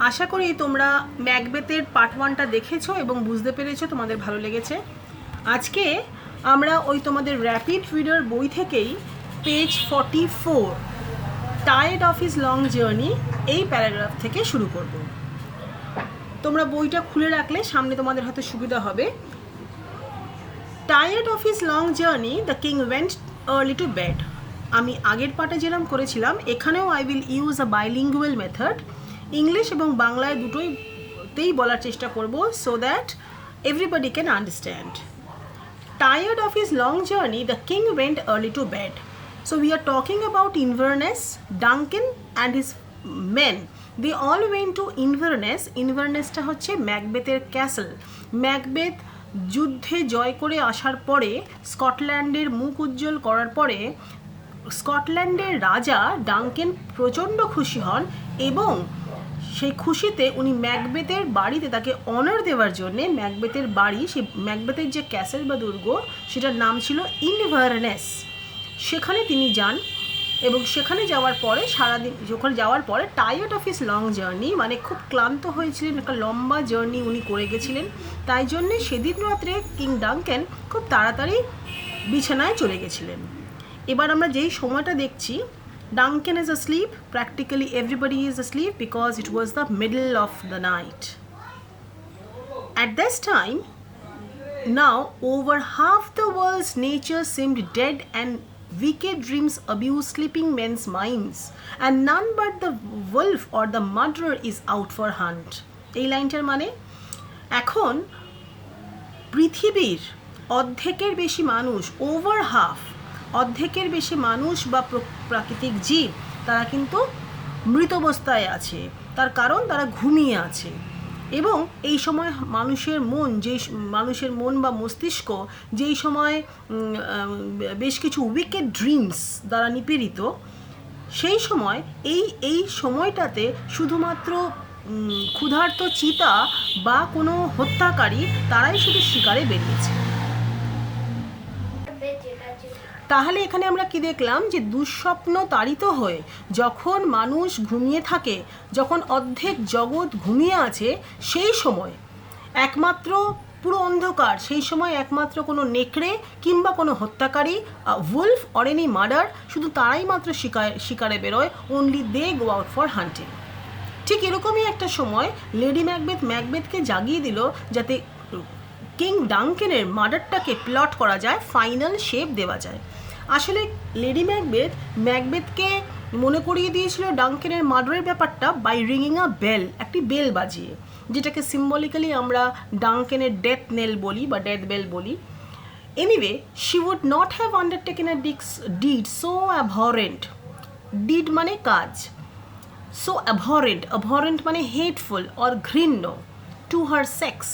আশা করি তোমরা ম্যাকবেথের পার্ট 1টা দেখেছো এবং বুঝতে পেরেছো, তোমাদের ভালো লেগেছে। আজকে আমরা ওই তোমাদের র্যাপিড রিডার বই থেকেই page 44 tired of his long journey এই প্যারাগ্রাফ থেকে শুরু করব। তোমরা বইটা খুলে রাখলে সামনে তোমাদের হয়তো সুবিধা হবে। Tired of his long journey the king went early to bed. আমি আগের পার্টে যেরকম করেছিলাম এখানেও I will use a bilingual method, English এবং বাংলায় দুটোইতেই বলার চেষ্টা করব, so that everybody can understand. Tired of his long journey, the king went early to bed. So we are talking about Inverness. Duncan and his men, they all went to Inverness. Inverness টা হচ্ছে ম্যাকবেথের castle. Macbeth যুদ্ধে জয় করে আসার পরে, স্কটল্যান্ডের মুখ উজ্জ্বল করার পরে, স্কটল্যান্ডের রাজা ডাঙ্কেন প্রচণ্ড খুশি হন এবং সেই খুশিতে উনি ম্যাকবেথের বাড়িতে তাকে অনার দেওয়ার জন্যে ম্যাকবেথের বাড়ি, সে ম্যাকবেথের যে ক্যাসেল বা দুর্গ সেটার নাম ছিল ইনভারনেস, সেখানে তিনি যান। এবং সেখানে যাওয়ার পরে সারাদিন যখন যাওয়ার পরে tired of his long journey, মানে খুব ক্লান্ত হয়েছিলেন, একটা লম্বা জার্নি উনি করে গেছিলেন, তাই জন্যে সেদিন রাত্রে কিং ডাঙ্কেন খুব তাড়াতাড়ি বিছানায় চলে গেছিলেন। এবার আমরা যেই সময়টা দেখছি, Duncan is asleep. Practically everybody is asleep because it was the middle of the night. At this time, now over half the world's nature seemed dead and wicked dreams abuse sleeping men's minds, and none but the wolf or the murderer is out for hunt. এই লাইনটার মানে, এখন পৃথিবীর অর্ধেকের বেশি মানুষ, over half, অর্ধেকের বেশি মানুষ বা প্রাকৃতিক জীব তারা কিন্তু মৃত অবস্থায় আছে, তার কারণ তারা ঘুমিয়ে আছে। এবং এই সময় মানুষের মন বা মস্তিষ্ক যেই সময় বেশ কিছু উইকেড ড্রিমস দ্বারা নিপীড়িত, সেই সময় এই সময়টাতে শুধুমাত্র ক্ষুধার্ত চিতা বা কোনো হত্যাকারী তারাই শুধু শিকারে বেরিয়েছে। তাহলে এখানে আমরা কি দেখলাম, যে দুঃস্বপ্ন তাড়িত হয়ে যখন মানুষ ঘুমিয়ে থাকে, যখন অর্ধেক জগৎ ঘুমিয়ে আছে, সেই সময় একমাত্র পুরো অন্ধকার, সেই সময় একমাত্র কোনো নেকড়ে কিংবা কোনো হত্যাকারী, উলফ অর এনি মার্ডার, শুধু তারাই মাত্র শিকারে বেরোয়, only they go out for hunting. ঠিক এরকমই একটা সময় লেডি ম্যাকবেথকে জাগিয়ে দিল যাতে কিং ডাঙ্কেনের মার্ডারটাকে প্লট করা যায়, ফাইনাল শেপ দেওয়া যায়। আসলে লেডি ম্যাকবেথকে মনে করিয়ে দিয়েছিল ডাঙ্কেনের মার্ডারের ব্যাপারটা বাই রিংইং আ বেল, একটি বেল বাজিয়ে, যেটাকে সিম্বলিক্যালি আমরা ডাঙ্কেনের ডেথ নেল বলি বা ডেথ বেল বলি। Anyway, she would not have undertaken a deed so abhorrent, deed মানে কাজ, সো অ্যাবহরেন্ট মানে হেটফুল অর ঘৃণ্য to her sex,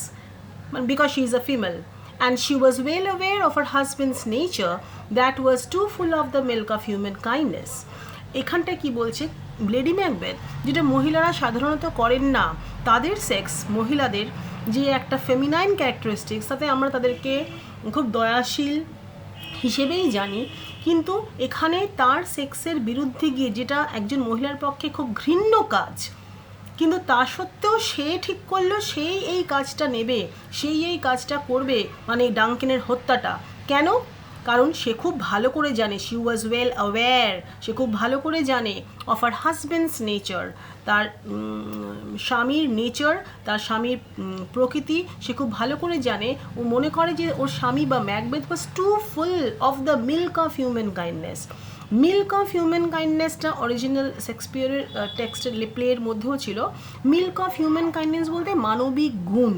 because she is a female, and she was well aware of her husband's nature that was too full of the milk of human kindness. এখানটা কি বলছে, lady Macbeth যেটা মহিলারা সাধারণত করেন না, তাদের সেক্স, মহিলাদের যে একটা ফেমিনাইন ক্যারেক্টারিস্টিক্স, তাতে আমরা তাদেরকে খুব দয়াশীল হিসেবেই জানি, কিন্তু এখানে তার সেক্সের বিরুদ্ধে গিয়ে, যেটা একজন মহিলার পক্ষে খুব ঘৃণ্য কাজ, কিন্তু তা সত্ত্বেও সে ঠিক করলো সেই এই কাজটা নেবে, সেই এই কাজটা করবে, মানে ডাঙ্কেনের হত্যাটা। কেন? কারণ সে খুব ভালো করে জানে, শি ওয়াজ ওয়েল অ্যাওয়্যার, সে খুব ভালো করে জানে অফ আর হাজব্যান্ডস নেচার, তার স্বামীর নেচার, তার স্বামীর প্রকৃতি সে খুব ভালো করে জানে। ও মনে করে যে ওর স্বামী বা Macbeth was too full of the milk of human kindness. Milk of human কাইন্ডনেসটা অরিজিনাল শেক্সপিয়ারের টেক্সটের প্লের মধ্যেও ছিল। মিল্ক অফ হিউম্যান কাইন্ডনেস বলতে মানবিক গুণ,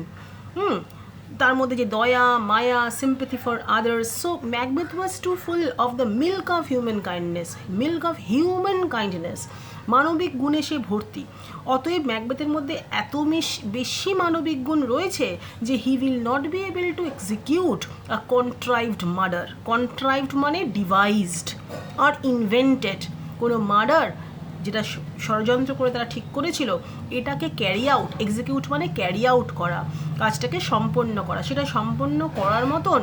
তার মধ্যে যে দয়া, মায়া, sympathy for others. So Macbeth was too full of the milk of human kindness, milk of human kindness, মানবিক গুণে সে ভর্তি। অতএব ম্যাকবেথের মধ্যে এত বেশি মানবিক গুণ রয়েছে যে he will not be able to execute a contrived murder. Contrived মানে ডিভাইসড আর ইনভেন্টেড কোনো মার্ডার, যেটা ষড়যন্ত্র করে তারা ঠিক করেছিল, এটাকে ক্যারি আউট, এক্সিকিউট মানে ক্যারি আউট করা, কাজটাকে সম্পন্ন করা, সেটা সম্পন্ন করার মতন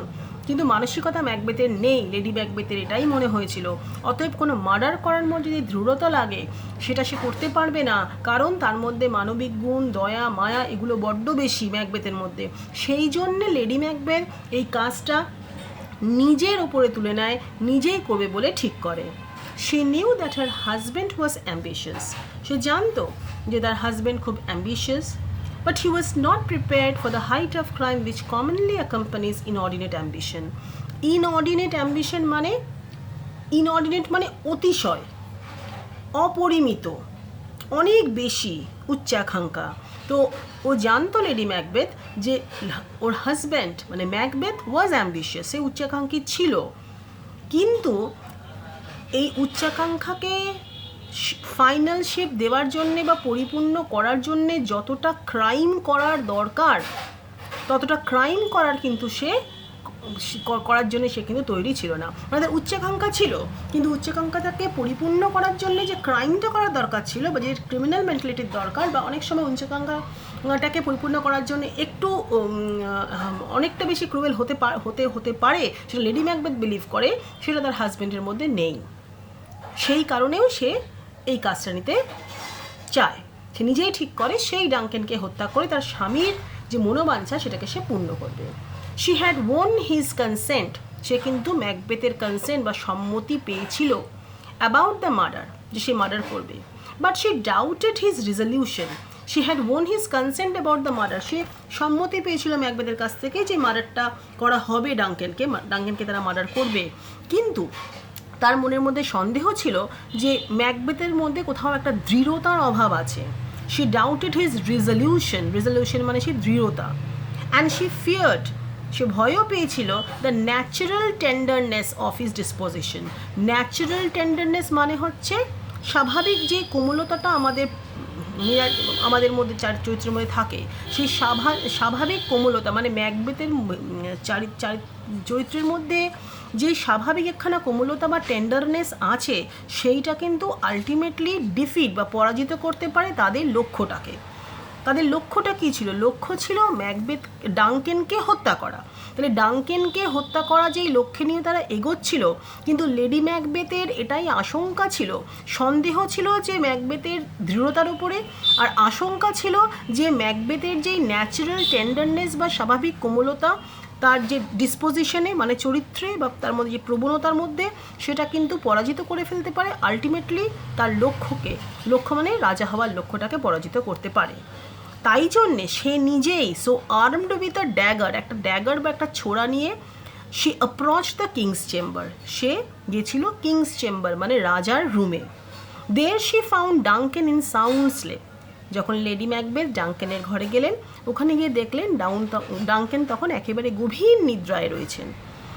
কিন্তু মানসিকতা ম্যাকবেথের নেই। লেডি ম্যাকবেথের এটাই মনে হয়েছিল, অতএব কোনো মার্ডার করার মধ্যে যদি দৃঢ়তা লাগে সেটা সে করতে পারবে না, কারণ তার মধ্যে মানবিক গুণ, দয়া, মায়া এগুলো বড্ড বেশি ম্যাকবেথের মধ্যে। সেই জন্যে লেডি ম্যাকবেথ এই কাজটা নিজের ওপরে তুলে নেয়, নিজেই করবে বলে ঠিক করে। She knew that her husband was ambitious. সে জানতো যে তার হাজব্যান্ড খুব ambitious, but he was not prepared for the height of crime which commonly accompanies inordinate ambition. Inordinate মানে অতিশয়, অপরিমিত, অনেক বেশি উচ্চাকাঙ্ক্ষা। তো ও জানতো লেডি ম্যাকবেথ যে ওর হাজব্যান্ড মানে ম্যাকবেথ ওয়াজ অ্যাম্বিশিয়াস, সে উচ্চাকাঙ্ক্ষী ছিল, কিন্তু এই উচ্চাকাঙ্ক্ষাকে ফাইনাল শেপ দেওয়ার জন্যে বা পরিপূর্ণ করার জন্যে যতটা ক্রাইম করার দরকার ততটা ক্রাইম করার কিন্তু সে করার জন্য সে কিন্তু তৈরি ছিল না। মানে উচ্চাকাঙ্ক্ষা ছিল, কিন্তু উচ্চাকাঙ্ক্ষাটাকে পরিপূর্ণ করার জন্য যে ক্রাইমটা করার দরকার ছিল বা যে ক্রিমিনাল মেন্টালিটির দরকার, বা অনেক সময় উচ্চাকাঙ্ক্ষাটাকে পরিপূর্ণ করার জন্য একটু অনেকটা বেশি ক্রুয়েল হতে পারে, সেটা লেডি ম্যাকবেথ বিলিভ করে, সেটা তার হাজব্যান্ডের মধ্যে নেই। সেই কারণেও সে এই কাজটা নিতে চায়। সে নিজেই ঠিক করে সেই ডাঙ্কেনকে হত্যা করে তার স্বামীর যে মনোবাঞ্ছা সেটাকে সে পূর্ণ করবে। She had won his consent. সে কিন্তু ম্যাকবেথের কনসেন্ট বা সম্মতি পেয়েছিল অ্যাবাউট দ্য মার্ডার, যে সে মার্ডার করবে। But she doubted his resolution. She had won his consent about the murder. সে সম্মতি পেয়েছিল ম্যাকবেথের কাছ থেকে যে মার্ডারটা করা হবে, ডাঙ্কেনকে তারা মার্ডার করবে, কিন্তু তার মনের মধ্যে সন্দেহ ছিল যে ম্যাকবেথের মধ্যে কোথাও একটা দৃঢ়তার অভাব আছে। She doubted his resolution মানে সে দৃঢ়তা, and she feared, সে ভয়ও পেয়েছিল the natural tenderness of his disposition. Natural tenderness মানে হচ্ছে স্বাভাবিক যে কোমলতাটা আমাদের মধ্যে চরিত্রের মধ্যে থাকে, সেই স্বাভাবিক কোমলতা মানে ম্যাকবেথের চরিত্রের মধ্যে যে স্বাভাবিক একখানা কোমলতা বা টেন্ডারনেস আছে, সেইটা কিন্তু আলটিমেটলি ডিফিট বা পরাজিত করতে পারে তাদের লক্ষ্যটাকে। তাদের লক্ষ্যটা কী ছিল? লক্ষ্য ছিল ডাঙ্কেনকে হত্যা করা। তাহলে ডাঙ্কেনকে হত্যা করা যেই লক্ষ্যে নিয়ে তারা এগোচ্ছিল, কিন্তু লেডি ম্যাকবেথের এটাই আশঙ্কা ছিল, সন্দেহ ছিল যে ম্যাকবেথের দৃঢ়তার উপরে, আর আশঙ্কা ছিল যে ম্যাকবেথের যেই ন্যাচারাল টেন্ডারনেস বা স্বাভাবিক কোমলতা তার যে ডিসপোজিশনে মানে চরিত্রে বা তার মধ্যে যে প্রবণতার মধ্যে, সেটা কিন্তু পরাজিত করে ফেলতে পারে, আলটিমেটলি তার লক্ষ্য মানে রাজা হওয়ার লক্ষ্যটাকে পরাজিত করতে পারে। তাই জন্যে সে নিজেই আর্মড উইথ আ ড্যাগার, একটা ড্যাগার বা একটা ছোরা নিয়ে সে অ্যাপ্রোচ দ্য কিংস চেম্বার, সে গেছিল কিংস চেম্বার মানে রাজার রুমে। There she found Duncan in sound sleep. যখন লেডি ম্যাকবেথ ডাঙ্কেনের ঘরে গেলেন, ওখানে গিয়ে দেখলেন ডাঙ্কেন তখন একেবারে গভীর নিদ্রায় রয়েছেন।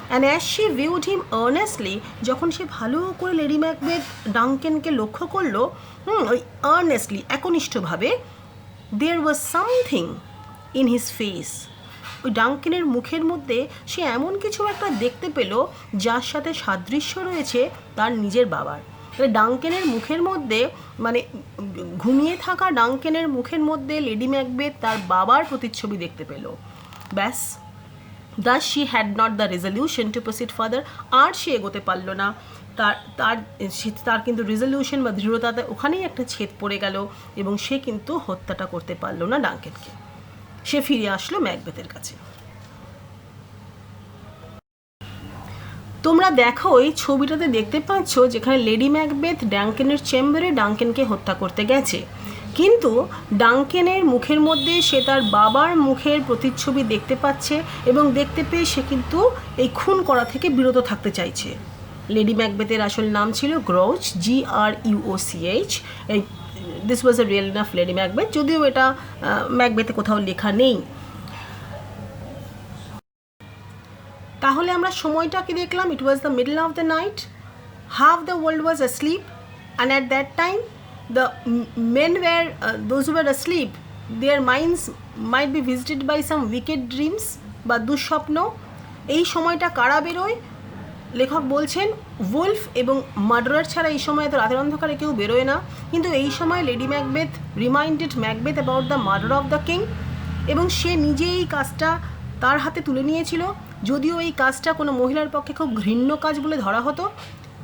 And as she viewed him earnestly, যখন সে ভালো করে লেডি ম্যাকবেথ ডাঙ্কেনকে লক্ষ্য করলো, ওই earnestly একনিষ্ঠভাবে, there was something in his face. ওই ডাঙ্কেনের মুখের মধ্যে সে এমন কিছু একটা দেখতে পেল যার সাথে সাদৃশ্য রয়েছে তার নিজের বাবার। তাহলে ডাঙ্কেনের মুখের মধ্যে মানে ঘুমিয়ে থাকা ডাঙ্কেনের মুখের মধ্যে লেডি ম্যাকবেথ তার বাবার প্রতিচ্ছবি দেখতে পেল। ব্যাস, thus she had not the resolution to proceed further. আর সে এগোতে পারল না। তার কিন্তু রেজলিউশন বা দৃঢ়তাতে ওখানেই একটা ছেদ পড়ে গেল, এবং সে কিন্তু হত্যাটা করতে পারলো না ডাঙ্কেনকে। সে ফিরে আসলো ম্যাকবেথের কাছে। তোমরা দেখো এই ছবিটাতে দেখতে পাচ্ছ যেখানে লেডি ম্যাকবেথ ডাঙ্কেনের চেম্বারে ডাঙ্কেনকে হত্যা করতে গেছে, কিন্তু ডাঙ্কেনের মুখের মধ্যে সে তার বাবার মুখের প্রতিচ্ছবি দেখতে পাচ্ছে, এবং দেখতে পেয়ে সে কিন্তু এই খুন করা থেকে বিরত থাকতে চাইছে। লেডি ম্যাকবেথের আসল নাম ছিল গ্রৌচ, GRUOCH। This was A real enough lady Macbeth, যদিও এটা ম্যাকবেথে কোথাও লেখা নেই। তাহলে আমরা সময়টা কি দেখলাম? It was the middle of the night, half the world was asleep, and at that time the men were those who were asleep, their minds might be visited by some wicked dreams বা দুঃস্বপ্ন। এই সময়টা কারা বেরোয়? লেখক বলছেন Wolf এবং murderer ছাড়া এই সময় তো রাতের অন্ধকারে কেউ বেরোয় না, কিন্তু এই সময় lady Macbeth reminded Macbeth about the murder of the king, এবং সে নিজে এই কাজটা তার হাতে তুলে নিয়েছিল যদিও এই কাজটা কোনো মহিলার পক্ষে খুব ঘৃণ্য কাজ বলে ধরা হতো,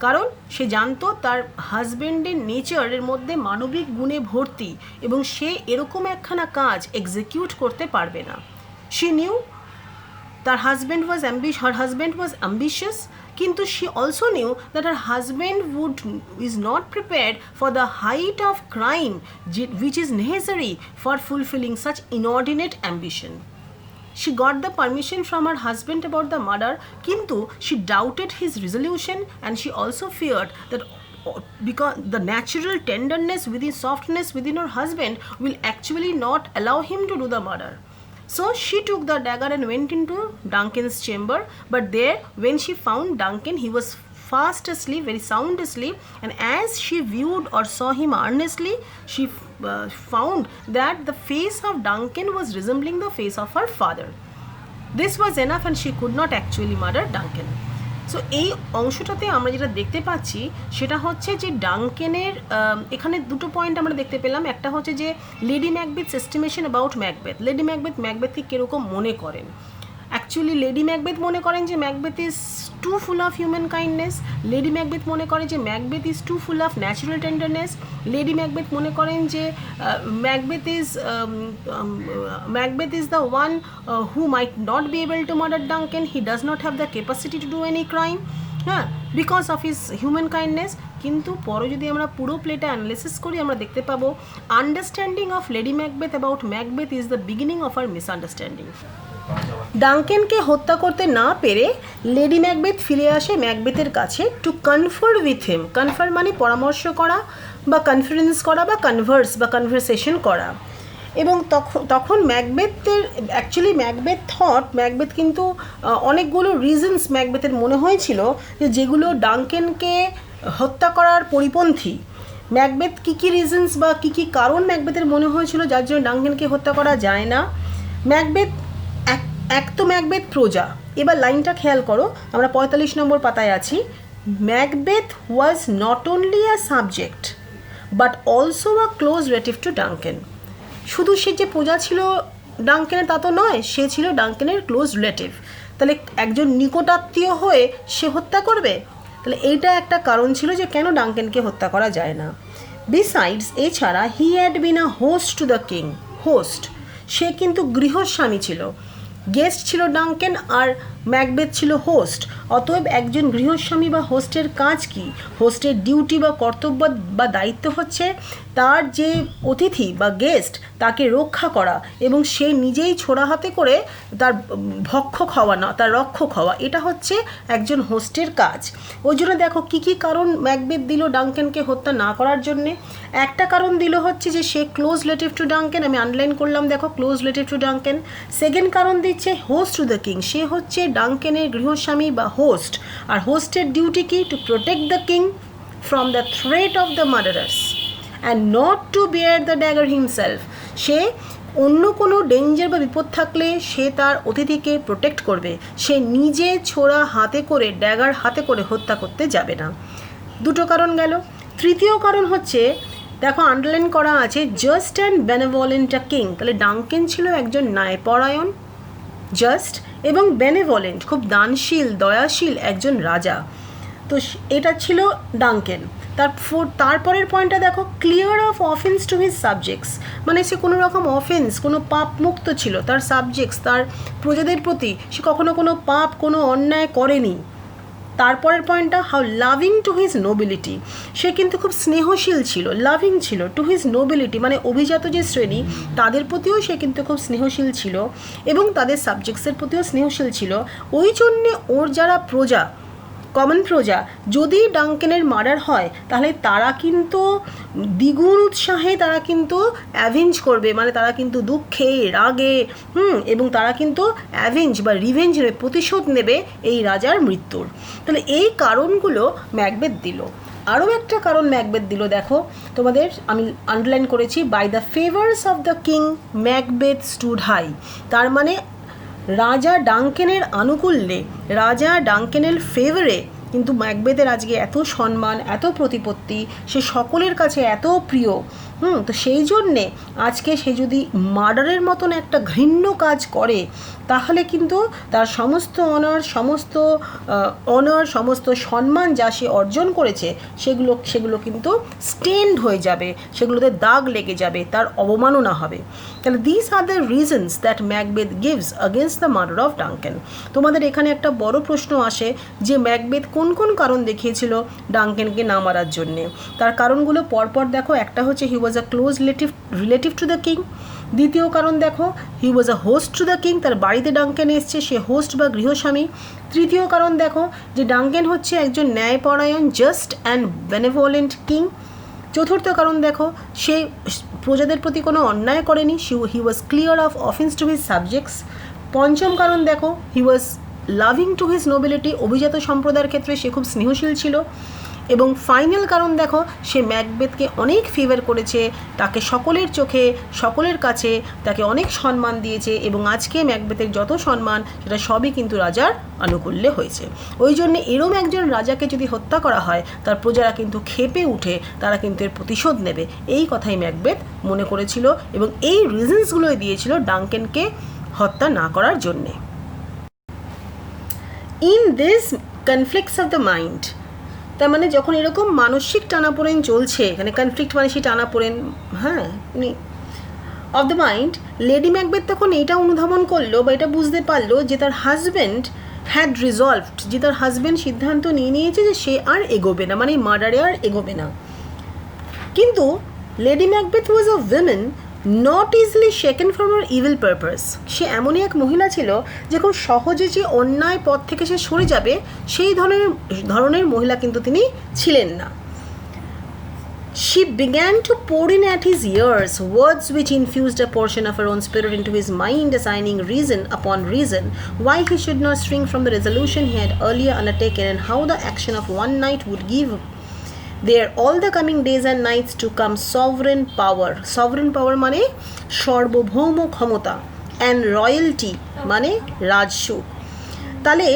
কারণ সে জানতো তার হাজব্যান্ডের নেচারের মধ্যে মানবিক গুণে ভর্তি এবং সে এরকম একখানা কাজ এক্সিকিউট করতে পারবে না। She new her husband was ambitious, কিন্তু she also knew that her husband is not prepared for the height of crime which is necessary for fulfilling such inordinate ambition. She got the permission from her husband about the murder, কিন্তু she doubted his resolution, and she also feared that because the natural tenderness softness within her husband will actually not allow him to do the murder. So she took the dagger and went into Duncan's chamber, but there when she found Duncan, he was fast asleep, very sound asleep, and as she viewed or saw him earnestly, she found that the face of Duncan was resembling the face of her father. This was enough, and she could not actually murder Duncan. So এই অংশটাতে আমরা যেটা দেখতে পাচ্ছি সেটা হচ্ছে যে ডাঙ্কেনের এখানে দুটো পয়েন্ট আমরা দেখতে পেলাম। একটা হচ্ছে যে lady Macbeth's estimation about Macbeth. Lady ম্যাকবেথকে কীরকম মনে করেন? অ্যাকচুয়ালি লেডি ম্যাকবেথ মনে করেন যে Macbeth is too full of human kindness. Lady Macbeth মনে করে যে Macbeth is too full of natural tenderness. Lady Macbeth মনে করেন যে Macbeth is the one who might not be able to murder Duncan. He does not have the capacity to do any crime, হ্যাঁ, because of his human kindness. কিন্তু পরে যদি আমরা পুরো প্লেটা analysis করি আমরা দেখতে পাবো understanding of lady Macbeth about Macbeth is the beginning of her misunderstanding. ডাঙ্কেনকে হত্যা করতে না পেরে লেডি ম্যাকবেথ ফিরে আসে ম্যাকবেথের কাছে টু কনফার উইথ হিম। কনফার মানে পরামর্শ করা বা কনফারেন্স করা বা কনভারসেশন করা। এবং তখন ম্যাকবেথের অ্যাকচুয়ালি ম্যাকবেথ কিন্তু অনেকগুলো রিজনস ম্যাকবেথের মনে হয়েছিল যেগুলো ডাঙ্কেনকে হত্যা করার পরিপন্থী। ম্যাকবেথ কী রিজনস বা কী কারণ ম্যাকবেথের মনে হয়েছিল যার জন্য ডাঙ্কেনকে হত্যা করা যায় না? ম্যাকবেথ এক তো ম্যাকবেথ প্রজা। এবার লাইনটা খেয়াল করো, আমরা 45 নম্বর পাতায় আছি। Macbeth was not only a subject but also a close relative to Duncan. শুধু সে যে প্রজা ছিল ডাঙ্কেনের তা তো নয়, সে ছিল ডাঙ্কেনের ক্লোজ রিলেটিভ। তাহলে একজন নিকটাত্মীয় হয়ে সে হত্যা করবে? তাহলে এইটা একটা কারণ ছিল যে কেন ডাঙ্কেনকে হত্যা করা যায় না। বিসাইডস, এছাড়া he had been a host to the king. Host, সে কিন্তু গৃহস্বামী ছিল। গেস্ট ছিল ডাঙ্কেন আর ম্যাকবেথ ছিল হোস্ট। অতএব একজন গৃহস্বামী বা হোস্টের কাজ কি? হোস্টের ডিউটি বা কর্তব্য বা দায়িত্ব হচ্ছে তার যে অতিথি বা গেস্ট তাকে রক্ষা করা এবং সে নিজেই ছোড়া হাতে করে তার ভক্ষক হওয়া না, তার রক্ষক হওয়া। এটা হচ্ছে একজন হোস্টের কাজ। ওই জন্য দেখো কী কারণ ম্যাকবেথ দিল ডাঙ্কেনকে হত্যা না করার জন্যে। একটা কারণ দিল হচ্ছে যে সে ক্লোজ রিলেটিভ টু ডাঙ্কেন, আমি আন্ডারলাইন করলাম দেখো, close relative to Duncan. Second কারণ দিচ্ছে হোস্ট টু দ্য কিং, সে হচ্ছে ডাঙ্কেনের গৃহস্বামী বা হোস্ট। আর হোস্টের ডিউটি কি? To protect the king from the threat of the murderers and not to bear the dagger himself. সে অন্য কোনো ডেঞ্জার বা বিপদ থাকলে সে তার অতিথিকে প্রোটেক্ট করবে, সে নিজে ছোড়া হাতে করে ড্যাগার হাতে করে হত্যা করতে যাবে না। দুটো কারণ গেল। তৃতীয় কারণ হচ্ছে দেখো আন্ডারলাইন করা আছে জাস্ট অ্যান্ড বেনেভলেন্ট আ কিং। তাহলে ডাঙ্কেন ছিল একজন ন্যায়পরায়ণ, জাস্ট এবং বেনেভলেন্ট, খুব দানশীল দয়াশীল একজন রাজা। তো এটা ছিল ডাঙ্কেন। তারপরের পয়েন্টটা দেখো, clear of offence to his subjects, মানে সে কোনো রকম অফেন্স, কোনো পাপ মুক্ত ছিল। তার সাবজেক্টস, তার প্রজাদের প্রতি সে কখনো কোনো পাপ, কোনো অন্যায় করেনি। তারপরের পয়েন্টটা, how loving to his nobility, সে কিন্তু খুব স্নেহশীল ছিল, লাভিং ছিল। টু হিজ নোবিলিটি মানে অভিজাত যে শ্রেণী তাদের প্রতিও সে কিন্তু খুব স্নেহশীল ছিল এবং তাদের সাবজেক্টসের প্রতিও স্নেহশীল ছিল। ওই জন্যে ওর যারা প্রজা, কমন প্রজা, যদি ডাঙ্কেনের মার্ডার হয় তাহলে তারা কিন্তু দ্বিগুণ উৎসাহে তারা কিন্তু অ্যাভেঞ্জ করবে, মানে তারা কিন্তু দুঃখে রাগে এবং তারা কিন্তু অ্যাভেঞ্জ বা রিভেঞ্জ নেবে, প্রতিশোধ নেবে এই রাজার মৃত্যুর। তাহলে এই কারণগুলো ম্যাকবেথ দিল। আরও একটা কারণ ম্যাকবেথ দিল, দেখো তোমাদের আমি আন্ডারলাইন করেছি, by the favours of the king Macbeth stood high. তার মানে রাজা ডাঙ্কেনের আনুকূল্যে, রাজা ডাঙ্কেনের ফেভারে কিন্তু ম্যাকবেথের আজকে এত সম্মান, এত প্রতিপত্তি, সে সকলের কাছে এত প্রিয়, তো সেই জন্যে আজকে সে যদি মার্ডারের মতন একটা ঘৃণ্য কাজ করে, তাহলে কিন্তু তার সমস্ত অনার সমস্ত সম্মান যা সে অর্জন করেছে সেগুলো কিন্তু স্টেন্ড হয়ে যাবে, সেগুলোতে দাগ লেগে যাবে, তার অবমাননা হবে। তাহলে this are the reasons that Macbeth gives against the murder of Duncan. তোমাদের এখানে একটা বড় প্রশ্ন আসে যে ম্যাকবেথ কোন কোন কারণ দেখিয়েছিল ডাঙ্কেনকে না মারার জন্যে। তার কারণগুলো পরপর দেখো। একটা হচ্ছে he was a close relative to the king. দ্বিতীয় কারণ দেখো, he was a host to the king, তার বাড়িতে ডাঙ্কেন এসছে, সে হোস্ট বা গৃহস্বামী। তৃতীয় কারণ দেখো যে ডাঙ্কেন হচ্ছে একজন ন্যায়পরায়ণ, জাস্ট অ্যান্ড বেনেভোলেন্ট কিং। চতুর্থ কারণ দেখো, সে প্রজাদের প্রতি কোনো অন্যায় করেনি, he was clear of offence to his subjects. পঞ্চম কারণ দেখো, he was loving to his nobility, অভিজাত সম্প্রদায়ের ক্ষেত্রে সে খুব স্নেহশীল ছিল। এবং ফাইনাল কারণ দেখো, সে ম্যাকবেথকে অনেক ফেভার করেছে, তাকে সকলের চোখে সকলের কাছে তাকে অনেক সম্মান দিয়েছে, এবং আজকে ম্যাকবেথের যত সম্মান সেটা সবই কিন্তু রাজার আনুকূল্যে হয়েছে। ওই জন্য এরম একজন রাজাকে যদি হত্যা করা হয়, তার প্রজারা কিন্তু ক্ষেপে উঠে, তারা কিন্তু এর প্রতিশোধ নেবে, এই কথাই ম্যাকবেথ মনে করেছিল, এবং এই রিজনসগুলোই দিয়েছিল ডাঙ্কেনকে হত্যা না করার জন্যে। In this conflicts of the mind, তার মানে যখন এরকম মানসিক টানাপোড়েন চলছে, এখানে কনফ্লিক্ট মানে সেই টানাপোড়েন, of the mind, lady Macbeth তখন এটা অনুধাবন করলো বা এটা বুঝতে পারলো যে তার হাজব্যান্ড হ্যাড রিজলভড, যে তার হাজব্যান্ড সিদ্ধান্ত নিয়ে নিয়েছে যে সে আর এগোবে না, মানে মার্ডারে আর এগোবে না। কিন্তু lady Macbeth was a women not easily shaken from her evil purpose. সে এমনই এক মহিলা ছিল যে খুব সহজে যে অন্যায় পথ থেকে সে সরে যাবে, সেই ধরনের মহিলা কিন্তু তিনি ছিলেন না। She began to pour in at his ears words which infused a portion of her own spirit into his mind, assigning reason upon reason why he should not shrink from the resolution he had earlier undertaken, and how the action of one night would give there all the coming days and nights to come sovereign power. Sovereign power মানে সর্বভৌম ক্ষমতা, and royalty মানে রাজসুখ। তাহলে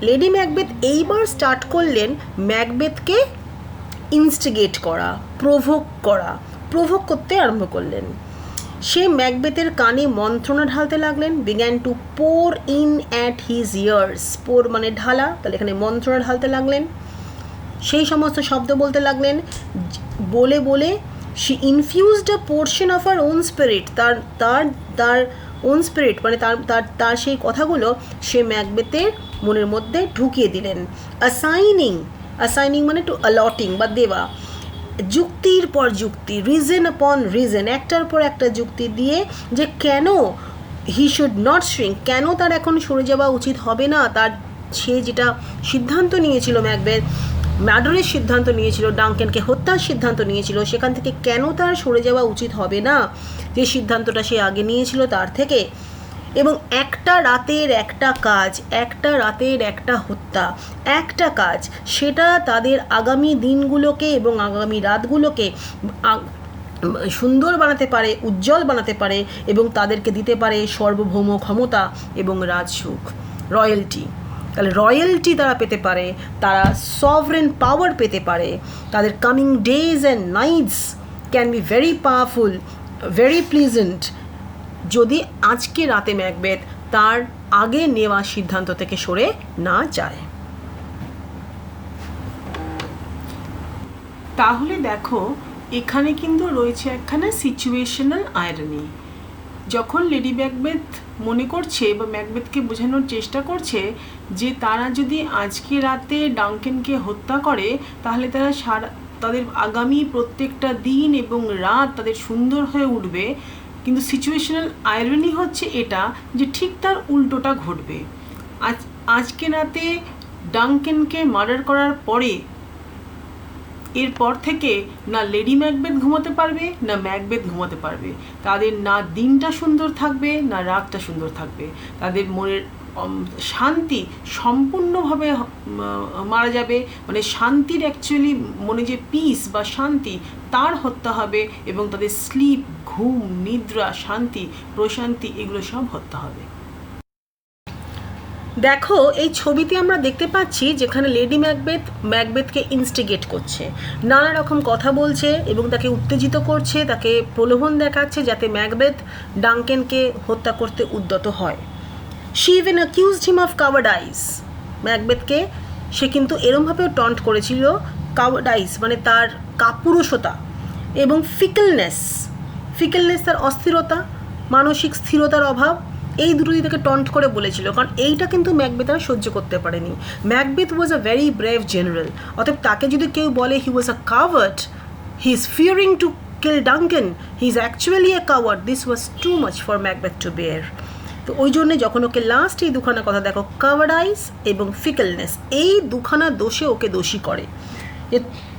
lady Macbeth এইবার start করলেন ম্যাকবেথকে instigate করা, provoke করতে আরম্ভ করলেন। সে ম্যাকবেথের কানে মন্ত্রণা ঢালতে লাগলেন, began to pour in at his ears. Pour মানে ঢালা, তাহলে এখানে মন্ত্রণা ঢালতে লাগলেন, সেই সমস্ত শব্দ বলতে লাগলেন। বলে বলে she infused a portion of her own spirit, তার ওন স্পিরিট মানে তার সেই কথাগুলো সে ম্যাকবেথের মনের মধ্যে ঢুকিয়ে দিলেন। অ্যাসাইনিং মানে টু অলটিং বা দেওয়া, যুক্তির পর যুক্তি, রিজন আপন রিজন, একটার পর একটা যুক্তি দিয়ে যে কেন হি শুড নট শ্রিঙ্ক, কেন তার এখন সরে যাওয়া উচিত হবে না, তার সে যেটা সিদ্ধান্ত নিয়েছিল ম্যাকবেথ, মার্ডারের সিদ্ধান্ত নিয়েছিল, ডাঙ্কেনকে হত্যার সিদ্ধান্ত নিয়েছিল, সেখান থেকে কেন তার সরে যাওয়া উচিত হবে না, যে সিদ্ধান্তটা সে আগে নিয়েছিল তার থেকে। এবং একটা রাতের একটা কাজ, একটা রাতের একটা হত্যা, একটা কাজ, সেটা তাদের আগামী দিনগুলোকে এবং আগামী রাতগুলোকে সুন্দর বানাতে পারে, উজ্জ্বল বানাতে পারে, এবং তাদেরকে দিতে পারে সার্বভৌম ক্ষমতা এবং রাজসুখ, রয়্যালটি। তাহলে রয়্যালটি তারা পেতে পারে, তারা সভরেন পাওয়ার পেতে পারে, তাদের coming days and nights can be very powerful, very pleasant, যদি আজকে রাতে ম্যাকবেথ তার আগে নেওয়া সিদ্ধান্ত থেকে সরে না যায়। তাহলে দেখো এখানে কিন্তু রয়েছে একখানা সিচুয়েশনাল আয়রনি। যখন লেডি ম্যাকবেথ মনে করছে বা ম্যাকবেথকে বোঝানোর চেষ্টা করছে যে তারা যদি আজকে রাতে ডাঙ্কেনকে হত্যা করে, তাহলে তাদের আগামী প্রত্যেকটা দিন এবং রাত তাদের সুন্দর হয়ে উঠবে, কিন্তু সিচুয়েশনাল আয়রনি হচ্ছে এটা যে ঠিক তার উল্টোটা ঘটবে। আজকে রাতে ডাঙ্কেনকে মার্ডার করার পরে এরপর থেকে না লেডি ম্যাকবেথ ঘুমাতে পারবে না ম্যাকবেথ ঘুমাতে পারবে, তাদের না দিনটা সুন্দর থাকবে না রাতটা সুন্দর থাকবে, তাদের মনের শান্তি সম্পূর্ণভাবে মারা যাবে, মানে শান্তির অ্যাকচুয়ালি মনে যে পিস বা শান্তি তার হত্যা হবে, এবং তাদের স্লিপ, ঘুম, নিদ্রা, শান্তি, প্রশান্তি এগুলো সব হত্যা হবে। দেখো এই ছবিতে আমরা দেখতে পাচ্ছি যেখানে লেডি ম্যাকবেথকে ইনস্টিগেট করছে, নানা রকম কথা বলছে এবং তাকে উত্তেজিত করছে, তাকে প্রলোভন দেখাচ্ছে যাতে ম্যাকবেথ ডাঙ্কেনকে হত্যা করতে উদ্যত হয়। She even accused him of cowardice. ম্যাকবেথকে সে কিন্তু এরমভাবেও টন্ট করেছিল, কাওয়ার্ডাইজ মানে তার কাপুরুষতা, এবং ফিকেলনেস তার অস্থিরতা, মানসিক স্থিরতার অভাব, এই দুটোই তাকে টন্ট করে বলেছিল। কারণ এইটা কিন্তু ম্যাকবেথ আর সহ্য করতে পারেনি। Macbeth was a very brave general, অতএব তাকে যদি কেউ বলে he was a coward, he is fearing to kill Duncan, he is actually a coward, this was too much for Macbeth to bear. তো ওই জন্যে যখন ওকে লাস্ট এই দুখানা কথা দেখো, কাওয়ার্ডাইজ এবং ফিকেলনেস, এই দুখানা দোষে ওকে দোষী করে,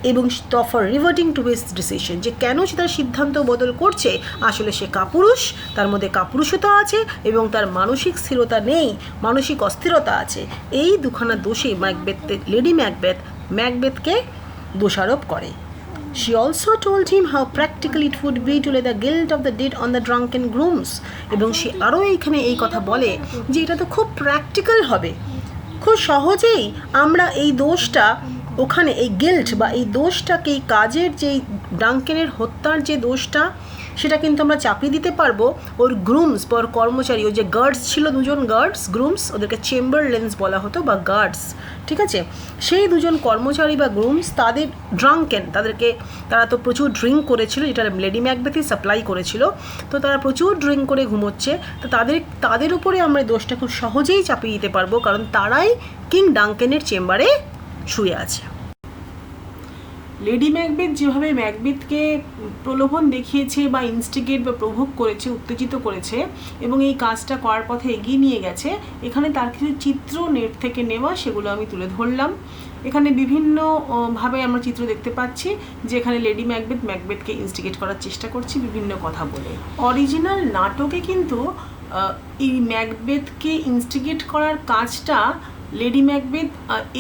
এবং ফর রিভার্টিং টু হিজ ডিসিশন, যে কেন সে তার সিদ্ধান্ত বদল করছে, আসলে সে কাপুরুষ, তার মধ্যে কাপুরুষতা আছে এবং তার মানসিক স্থিরতা নেই, মানসিক অস্থিরতা আছে। এই দুখানা দোষে লেডি ম্যাকবেথকে দোষারোপ করে। She also told him how practical it would be to lay the guilt of the deed on the drunken grooms, এবং সে আরও এইখানে এই কথা বলে যে এটা তো খুব প্র্যাকটিক্যাল হবে, খুব সহজেই আমরা এই দোষটা ওখানে, এই গিল্ট বা এই দোষটাকে, এই কাজের যে ডাঙ্কেনের হত্যার যে দোষটা, সেটা কিন্তু আমরা চাপিয়ে দিতে পারবো ওর গ্রুমস বা ওর কর্মচারী, ওই যে গার্ডস ছিল, দুজন গার্ডস, গ্রুমস, ওদেরকে চেম্বারলেন্স বলা হতো বা গার্ডস, ঠিক আছে, সেই দুজন কর্মচারী বা গ্রুমস, তাদের ড্রাঙ্কেন, তারা তো প্রচুর ড্রিঙ্ক করেছিল, যেটা লেডি ম্যাকবেথই সাপ্লাই করেছিল, তো তারা প্রচুর ড্রিঙ্ক করে ঘুমোচ্ছে, তো তাদের উপরে আমরা দোষটা খুব সহজেই চাপিয়ে দিতে পারবো, কারণ তারাই কিং ডাঙ্কেনের চেম্বারে শুয়ে আছে। লেডি ম্যাকবেথ যেভাবে ম্যাকবেথকে প্রলোভন দেখিয়েছে বা ইনস্টিগেট বা প্রভোগ করেছে, উত্তেজিত করেছে এবং এই কাজটা করার পথে এগিয়ে নিয়ে গেছে, এখানে তার কিছু চিত্র নেট থেকে নেওয়া, সেগুলো আমি তুলে ধরলাম। এখানে বিভিন্নভাবে আমরা চিত্র দেখতে পাচ্ছি যে এখানে লেডি ম্যাকবেথকে ইনস্টিগেট করার চেষ্টা করছে বিভিন্ন কথা বলে। অরিজিনাল নাটকে কিন্তু এই ম্যাকবেথকে ইনস্টিগেট করার কাজটা লেডি ম্যাকবেথ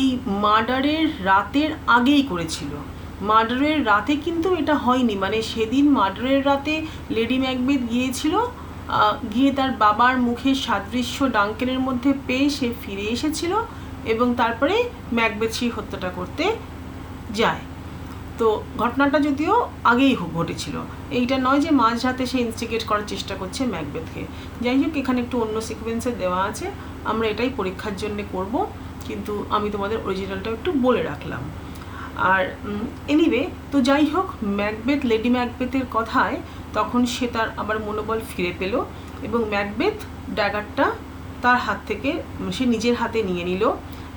এই মার্ডারের রাতের আগেই করেছিল। মার্ডারের রাতে কিন্তু এটা হয়নি, মানে সেদিন মার্ডারের রাতে লেডি ম্যাকবেথ গিয়ে তার বাবার মুখের সাদৃশ্য ডাঙ্কেনের মধ্যে পেয়ে সে ফিরে এসেছিল এবং তারপরে ম্যাকবেথ সেই হত্যাটা করতে যায়। তো ঘটনাটা যদিও আগেই ঘটেছিল, এইটা নয় যে মাঝরাতে সে ইনস্টিগেট করার চেষ্টা করছে ম্যাকবেথকে। যাই হোক, এখানে একটু অন্য সিকোয়েন্সে দেওয়া আছে, আমরা এটাই পরীক্ষার জন্য করব, কিন্তু আমি তোমাদের অরিজিনালটা একটু বলে রাখলাম। আর এনিওয়ে, তো যাই হোক, লেডি ম্যাকবেথের কথায় তখন সে তার আবার মনোবল ফিরে পেল এবং ম্যাকবেথ ড্যাগারটা তার হাত থেকে সে নিজের হাতে নিয়ে নিল,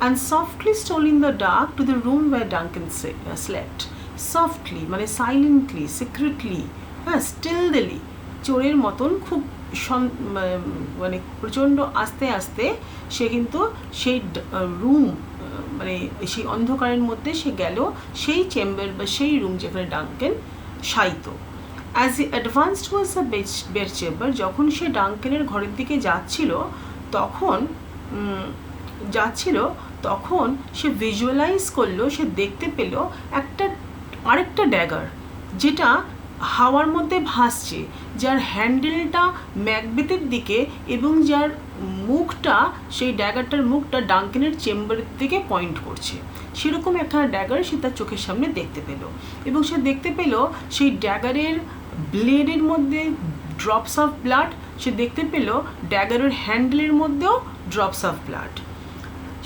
and softly stole in the dark to the room where Duncan slept. Softly মানে সাইলেন্টলি, সিক্রেটলি, হ্যাঁ, স্টিললি, চোরের মতন খুব মানে প্রচণ্ড আস্তে আস্তে সে কিন্তু সেই রুম, মানে সেই অন্ধকারের মধ্যে সে গেল, সেই চেম্বার বা সেই রুম যেখানে ডাঙ্কেন শায়িত। As he advanced was the bed chamber, যখন সে ডাঙ্কেনের ঘরের দিকে তখন সে ভিজুয়ালাইজ করলো, সে দেখতে পেল আরেকটা ড্যাগার, যেটা হাওয়ার মধ্যে ভাসছে, যার হ্যান্ডেলটা ম্যাকবেথের দিকে এবং যার মুখটা, সেই ড্যাগারটার মুখটা ডাঙ্কেনের চেম্বারের দিকে পয়েন্ট করছে। সেরকম একটা ড্যাগার সে তার চোখের সামনে দেখতে পেল, এবং সে দেখতে পেল সেই ড্যাগারের ব্লেডের মধ্যে ড্রপস অফ ব্লাড, সে দেখতে পেল ড্যাগারের হ্যান্ডেলের মধ্যেও ড্রপস অফ ব্লাড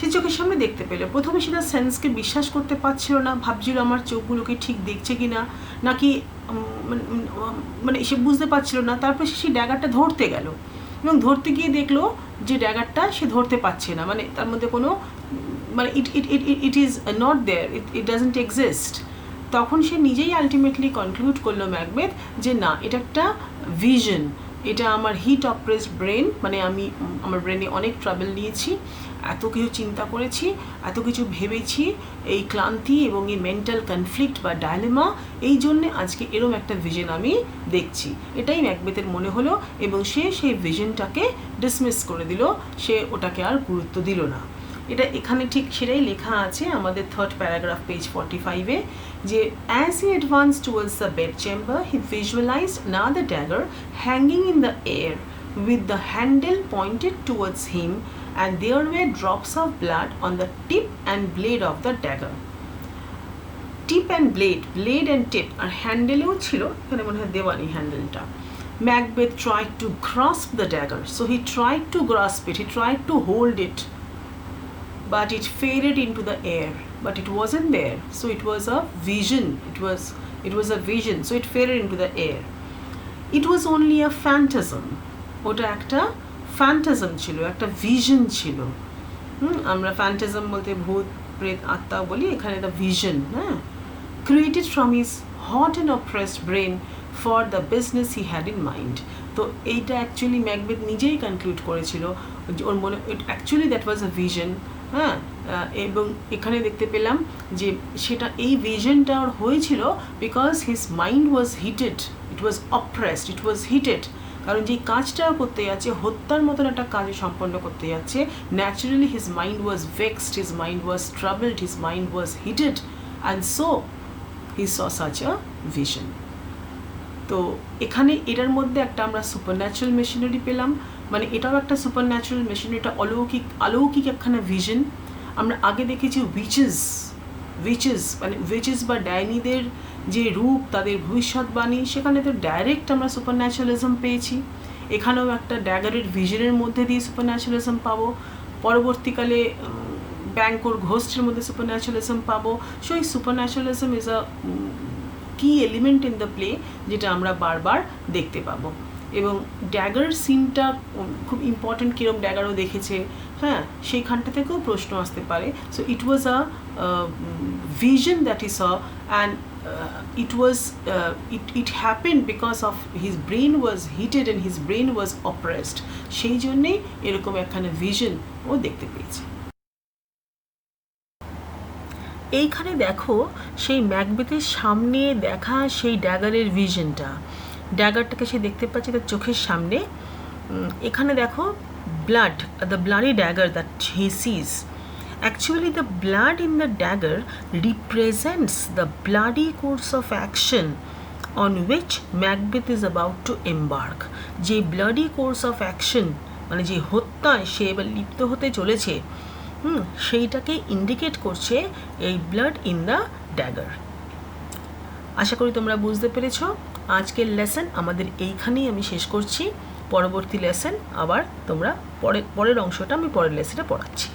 সে চোখের সামনে দেখতে পেল। প্রথমে সে তার সেন্সকে বিশ্বাস করতে পারছিল না, ভাবছিল আমার চোখগুলোকে ঠিক দেখছে কি না, নাকি মানে সে বুঝতে পারছিল না। তারপর সে সেই ড্যাগারটা ধরতে গেল এবং ধরতে গিয়ে দেখলো যে ড্যাগারটা সে ধরতে পারছে না, মানে তার মধ্যে কোনো মানে it is not there, it doesn't exist. তখন সে নিজেই আলটিমেটলি কনক্লুড করলো ম্যাকবেথ যে না, এটা একটা ভিশন, এটা আমার হিট অপ্রেসড ব্রেন, মানে আমি আমার ব্রেনে অনেক ট্রাভেল নিয়েছি, এত কিছু চিন্তা করেছি, এত কিছু ভেবেছি, এই ক্লান্তি এবং এই মেন্টাল কনফ্লিক্ট বা ডায়লেমা, এই জন্যে আজকে এরম একটা ভিশন আমি দেখছি, এটাই ম্যাকবেথের মনে হলো, এবং সে সেই ভিশনটাকে ডিসমিস করে দিল, সে ওটাকে আর গুরুত্ব দিল না। এটা এখানে ঠিক সেটাই লেখা আছে আমাদের 3rd প্যারাগ্রাফ পেজ 45-এ, যে as he advance towards the bed chamber he visualized another dagger hanging in the air with the handle pointed towards him and there were drops of blood on the tip and blade of the dagger. Tip and blade and tip আর হ্যান্ডেলেও ছিল, এখানে মনে হয় দেওয়ানি হ্যান্ডেলটা। Macbeth tried to grasp the dagger, so he tried to grasp it, he tried to hold it, but it faded into the air, but it wasn't there, so it was a vision, it was a vision, so it faded into the air. It was only a phantasm, ওটা একটা phantasm ছিল, একটা vision ছিল। আমরা phantasm বলতে ভূত প্রেত আত্মা বলি, এখানে the vision, হ্যাঁ, created from his hot and oppressed brain for the business he had in mind. তো এইটা অ্যাকচুয়ালি ম্যাকবেথ নিজেই কনক্লুড করেছিল, ওর মনে actually that was a vision, হ্যাঁ। এবং এখানে দেখতে পেলাম যে সেটা এই ভিশনটা ওর হয়েছিল because his mind was heated, it was oppressed, it was heated. কারণ যেই কাজটা করতে যাচ্ছে, হত্যার মতন একটা কাজ সম্পন্ন করতে যাচ্ছে, naturally his mind was vexed, his mind was travelled, his mind was heated, and so he saw such a vision. তো এখানে এটার মধ্যে একটা আমরা সুপার ন্যাচারাল মেশিনারি পেলাম, মানে এটাও একটা সুপার ন্যাচারাল মেশিনারি, এটা অলৌকিক একখানা ভিশন। আমরা আগে দেখেছি উইচেস মানে উইচেস বা ডাইনিদের যে রূপ, তাদের ভবিষ্যৎবাণী, সেখানে তো ডাইরেক্ট আমরা সুপার ন্যাচারালিজম পেয়েছি। এখানেও একটা ড্যাগারের ভিশনের মধ্যে দিয়ে সুপার ন্যাচারালিজম পাবো, পরবর্তীকালে ব্যাংকোর ঘোস্টের মধ্যে সুপার ন্যাচারালিজম পাবো। সো এই সুপার ন্যাচারালিজম ইজ আ কি এলিমেন্ট ইন দ্য প্লে, যেটা আমরা বারবার দেখতে পাবো। এবং ড্যাগার সিনটা খুব ইম্পর্টেন্ট, কিরম ড্যাগারও দেখেছে, হ্যাঁ, সেইখানটা থেকেও প্রশ্ন আসতে পারে। So it was a vision that E saw, and it happened because of his brain was heated and his brain was oppressed, সেই জন্যেই এরকম একখানে ভিশন ও দেখতে পেয়েছে। এইখানে দেখো সেই ম্যাকবেথের সামনে দেখা সেই ড্যাগারের ভিশনটা, ড্যাগারটাকে সে দেখতে পাচ্ছে তার চোখের সামনে। এখানে দেখো blood, the bloody dagger that he sees, actually the blood in the dagger represents the bloody course of action on which Macbeth is about to embark. যে bloody course of action মানে যে হত্যায় সে এবার লিপ্ত হতে চলেছে, সেইটাকে ইন্ডিকেট করছে এই ব্লাড ইন দ্য ড্যাগার। আশা করি তোমরা বুঝতে পেরেছ। আজকের লেসন আমাদের এইখানেই আমি শেষ করছি। পরবর্তী লেসন আবার তোমরা পরের অংশটা আমি পরের লেসনে পড়াচ্ছি।